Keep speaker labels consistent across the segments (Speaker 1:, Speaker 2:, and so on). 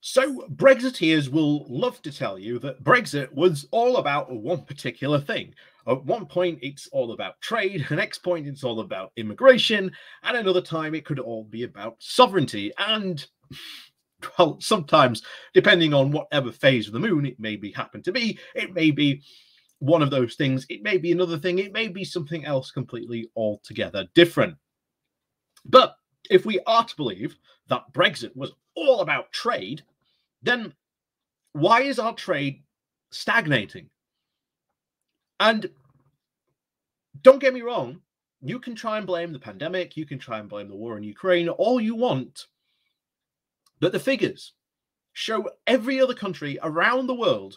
Speaker 1: So Brexiteers will love to tell you that Brexit was all about one particular thing. At one point, it's all about trade. The next point, it's all about immigration. And another time, it could all be about sovereignty. And, well, sometimes, depending on whatever phase of the moon it may be happen to be, it may be one of those things. It may be another thing. It may be something else completely altogether different. But if we are to believe that Brexit was all about trade, then why is our trade stagnating? And don't get me wrong, you can try and blame the pandemic, you can try and blame the war in Ukraine, all you want. But the figures show every other country around the world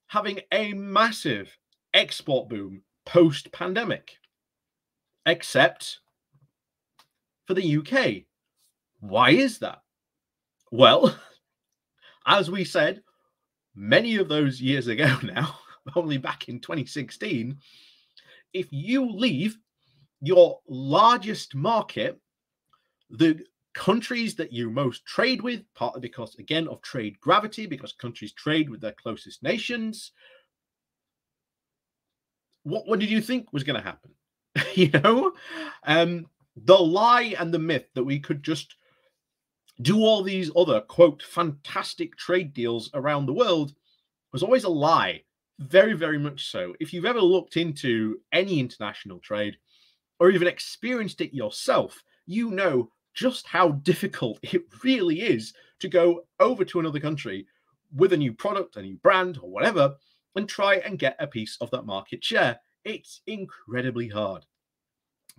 Speaker 1: having a massive export boom post-pandemic, except for the UK. Why is that? Well, as we said many of those years ago now, only back in 2016, if you leave your largest market, the countries that you most trade with, partly because, again, of trade gravity, because countries trade with their closest nations, what did you think was going to happen? The lie and the myth that we could just do all these other, quote, fantastic trade deals around the world was always a lie. Very, very much so. If you've ever looked into any international trade or even experienced it yourself, you know just how difficult it really is to go over to another country with a new product, a new brand, or whatever, and try and get a piece of that market share. It's incredibly hard.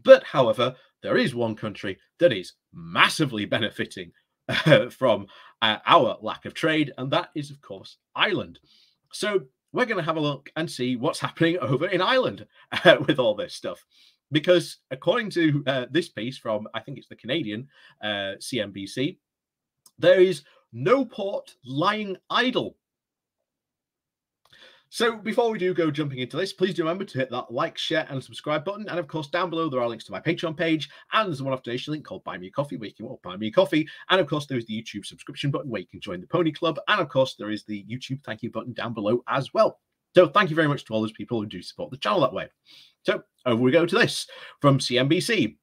Speaker 1: But, however, there is one country that is massively benefiting from our lack of trade, and that is, of course, Ireland. So we're going to have a look and see what's happening over in Ireland with all this stuff. Because according to this piece from, I think it's the Canadian CNBC, there is no port lying idle. So before we do go jumping into this, please do remember to hit that like, share, and subscribe button. And of course, down below, there are links to my Patreon page. And there's a one-off donation link called Buy Me a Coffee, where you can buy me a coffee. And of course, there is the YouTube subscription button where you can join the Pony Club. And of course, there is the YouTube thank you button down below as well. So thank you very much to all those people who do support the channel that way. So over we go to this from CNBC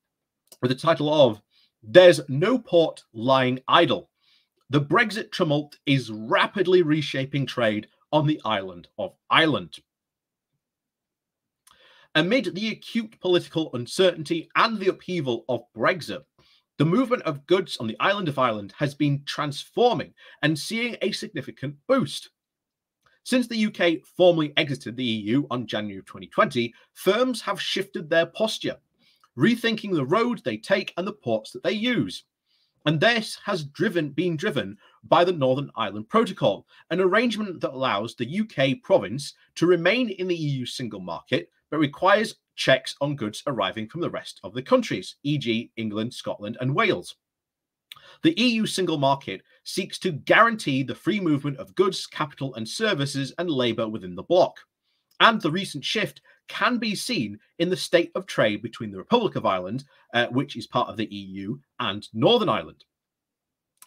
Speaker 1: with the title of "There's No Port Lying Idle. The Brexit tumult is rapidly reshaping trade on the island of Ireland." Amid the acute political uncertainty and the upheaval of Brexit, the movement of goods on the island of Ireland has been transforming and seeing a significant boost. Since the UK formally exited the EU on January 2020, firms have shifted their posture, rethinking the road they take and the ports that they use. And this has been driven by the Northern Ireland Protocol, an arrangement that allows the UK province to remain in the EU single market, but requires checks on goods arriving from the rest of the countries, e.g. England, Scotland, and Wales. The EU single market seeks to guarantee the free movement of goods, capital, and services and labour within the bloc. And the recent shift can be seen in the state of trade between the Republic of Ireland, which is part of the EU, and Northern Ireland.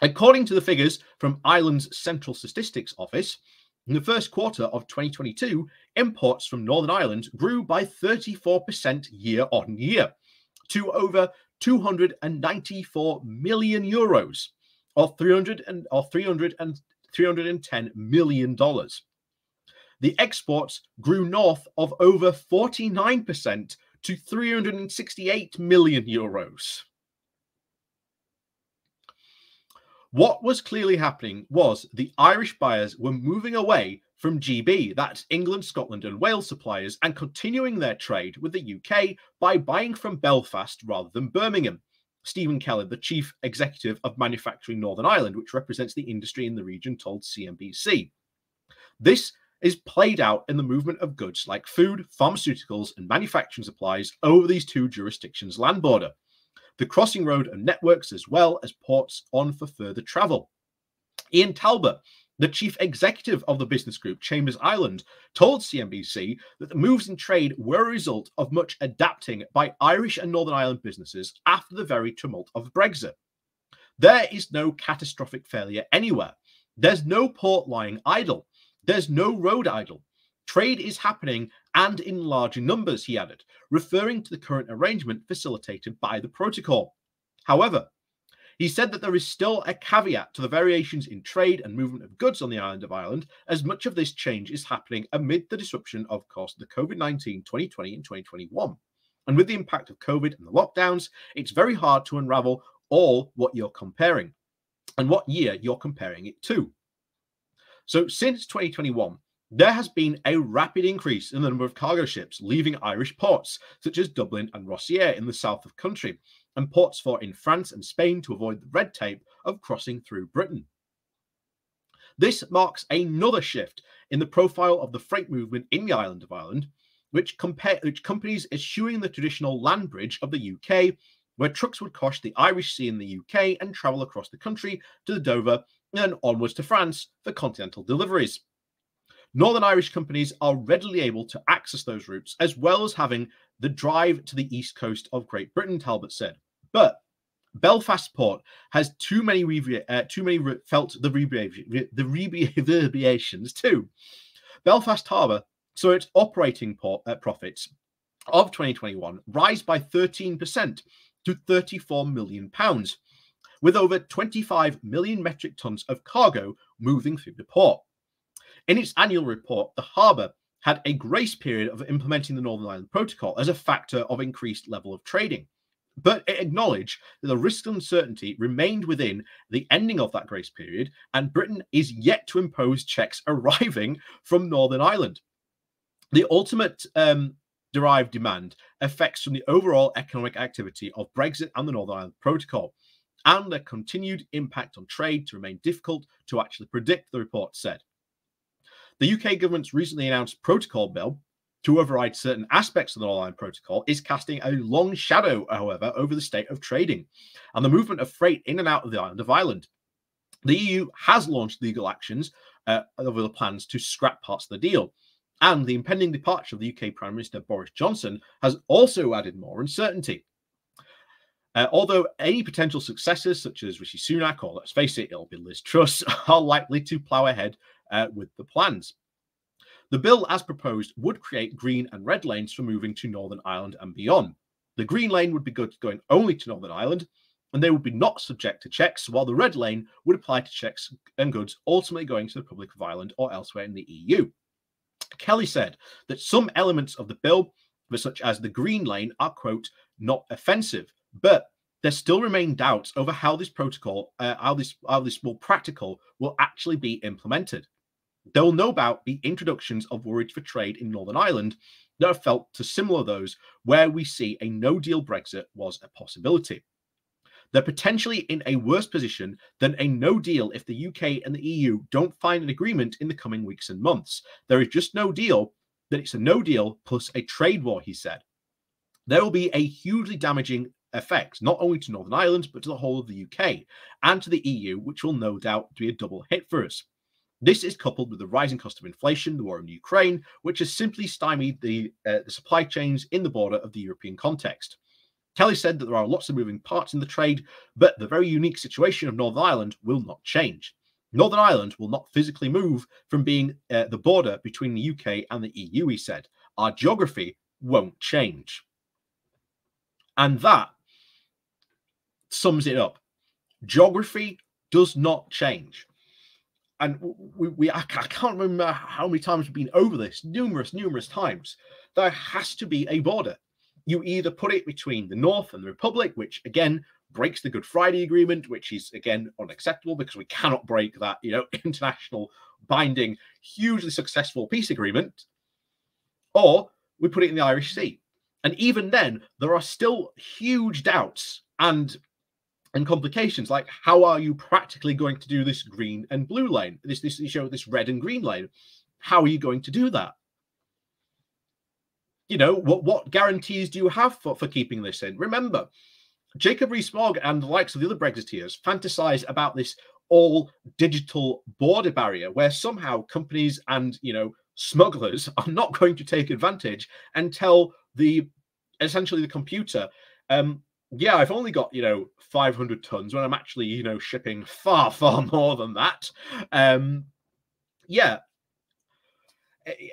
Speaker 1: According to the figures from Ireland's Central Statistics Office, in the first quarter of 2022, imports from Northern Ireland grew by 34% year on year to over 294 million euros, or $310 million. The exports grew north of over 49% to 368 million euros. What was clearly happening was the Irish buyers were moving away from GB, that's England, Scotland, and Wales suppliers, and continuing their trade with the UK by buying from Belfast rather than Birmingham. Stephen Keller, the chief executive of Manufacturing Northern Ireland, which represents the industry in the region, told CNBC. This is played out in the movement of goods like food, pharmaceuticals, and manufacturing supplies over these two jurisdictions' land border, the crossing road and networks, as well as ports on for further travel. Ian Talbot, the chief executive of the business group Chambers Ireland, told CNBC that the moves in trade were a result of much adapting by Irish and Northern Ireland businesses after the very tumult of Brexit. There is no catastrophic failure anywhere. There's no port lying idle. There's no road idle. Trade is happening and in larger numbers, he added, referring to the current arrangement facilitated by the protocol. However, he said that there is still a caveat to the variations in trade and movement of goods on the island of Ireland, as much of this change is happening amid the disruption of course the COVID-19 2020 and 2021. And with the impact of COVID and the lockdowns, it's very hard to unravel all what you're comparing and what year you're comparing it to. So since 2021, there has been a rapid increase in the number of cargo ships leaving Irish ports, such as Dublin and Rossier in the south of the country, and ports for in France and Spain to avoid the red tape of crossing through Britain. This marks another shift in the profile of the freight movement in the island of Ireland, which companies eschewing the traditional land bridge of the UK, where trucks would cross the Irish Sea in the UK and travel across the country to the Dover and then onwards to France for continental deliveries. Northern Irish companies are readily able to access those routes, as well as having the drive to the east coast of Great Britain, Talbot said. But Belfast Port has felt the reverberations too. Belfast Harbour saw its operating profits of 2021 rise by 13% to £34 million, with over 25 million metric tons of cargo moving through the port. In its annual report, the harbour had a grace period of implementing the Northern Ireland Protocol as a factor of increased level of trading. But it acknowledged that the risk and uncertainty remained within the ending of that grace period, and Britain is yet to impose checks arriving from Northern Ireland. The ultimate derived demand effects from the overall economic activity of Brexit and the Northern Ireland Protocol, and their continued impact on trade to remain difficult to actually predict, the report said. The UK government's recently announced protocol bill to override certain aspects of the Northern Ireland Protocol is casting a long shadow, however, over the state of trading and the movement of freight in and out of the island of Ireland. The EU has launched legal actions over the plans to scrap parts of the deal, and the impending departure of the UK Prime Minister Boris Johnson has also added more uncertainty. Although any potential successors, such as Rishi Sunak, or let's face it, it'll be Liz Truss, are likely to plough ahead with the plans. The bill, as proposed, would create green and red lanes for moving to Northern Ireland and beyond. The green lane would be goods going only to Northern Ireland, and they would be not subject to checks, while the red lane would apply to checks and goods ultimately going to the Republic of Ireland or elsewhere in the EU. Kelly said that some elements of the bill, such as the green lane, are, quote, not offensive, but there still remain doubts over how this protocol, how this more practical will actually be implemented. There will no doubt be introductions of worries for trade in Northern Ireland that are felt to similar those where we see a no-deal Brexit was a possibility. They're potentially in a worse position than a no deal if the UK and the EU don't find an agreement in the coming weeks and months. There is just no deal, that it's a no deal plus a trade war, he said. There will be a hugely damaging effect, not only to Northern Ireland, but to the whole of the UK and to the EU, which will no doubt be a double hit for us. This is coupled with the rising cost of inflation, the war in Ukraine, which has simply stymied the supply chains in the border of the European context. Kelly said that there are lots of moving parts in the trade, but the very unique situation of Northern Ireland will not change. Northern Ireland will not physically move from being the border between the UK and the EU, he said. Our geography won't change. And that sums it up. Geography does not change. And I can't remember how many times we've been over this, numerous times. There has to be a border. You either put it between the North and the Republic, which again breaks the Good Friday Agreement, which is again unacceptable because we cannot break that, international binding, hugely successful peace agreement, or we put it in the Irish Sea. And even then, there are still huge doubts and complications, like how are you practically going to do this green and blue lane, this red and green lane? How are you going to do that? What guarantees do you have for keeping this in? Remember, Jacob Rees-Mogg and the likes of the other Brexiteers fantasize about this all digital border barrier where somehow companies and smugglers are not going to take advantage and tell essentially the computer, yeah, I've only got, 500 tons when I'm actually, shipping far, far more than that. Yeah,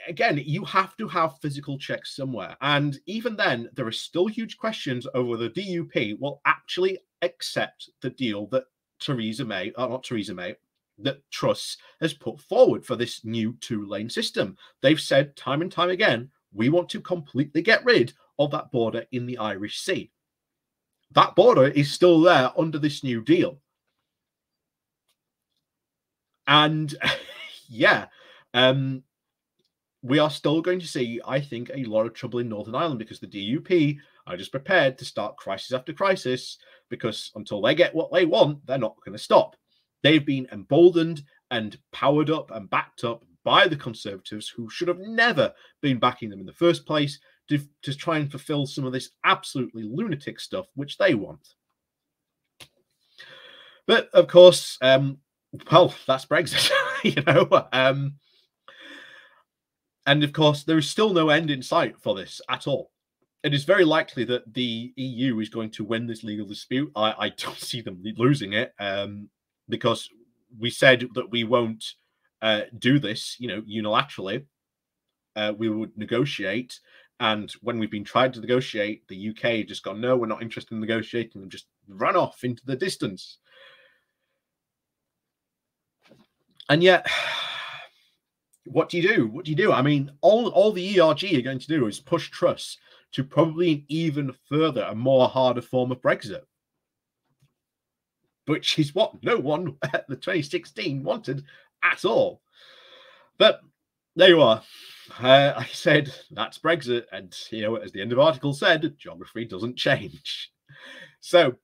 Speaker 1: again, you have to have physical checks somewhere. And even then, there are still huge questions over the DUP will actually accept the deal that Theresa May, not Theresa May, that Truss has put forward for this new two-lane system. They've said time and time again, we want to completely get rid of that border in the Irish Sea. That border is still there under this new deal. And yeah, we are still going to see, I think, a lot of trouble in Northern Ireland because the DUP are just prepared to start crisis after crisis because until they get what they want, they're not going to stop. They've been emboldened and powered up and backed up by the Conservatives who should have never been backing them in the first place to try and fulfill some of this absolutely lunatic stuff which they want. But of course, well, that's Brexit, and of course, there is still no end in sight for this at all. It is very likely that the EU is going to win this legal dispute. I don't see them losing it because we said that we won't do this, unilaterally. We would negotiate. And when we've been trying to negotiate, the UK just gone, no, we're not interested in negotiating, and just run off into the distance. And yet, what do you do? What do you do? I mean, all the ERG are going to do is push Truss to probably an even further and more harder form of Brexit, which is what no one at the 2016 wanted at all. But there you are. I said that's Brexit, and as the end of the article said, geography doesn't change. So,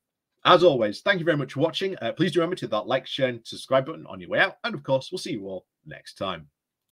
Speaker 1: as always, thank you very much for watching. Please do remember to hit that like, share, and subscribe button on your way out, and of course, we'll see you all next time.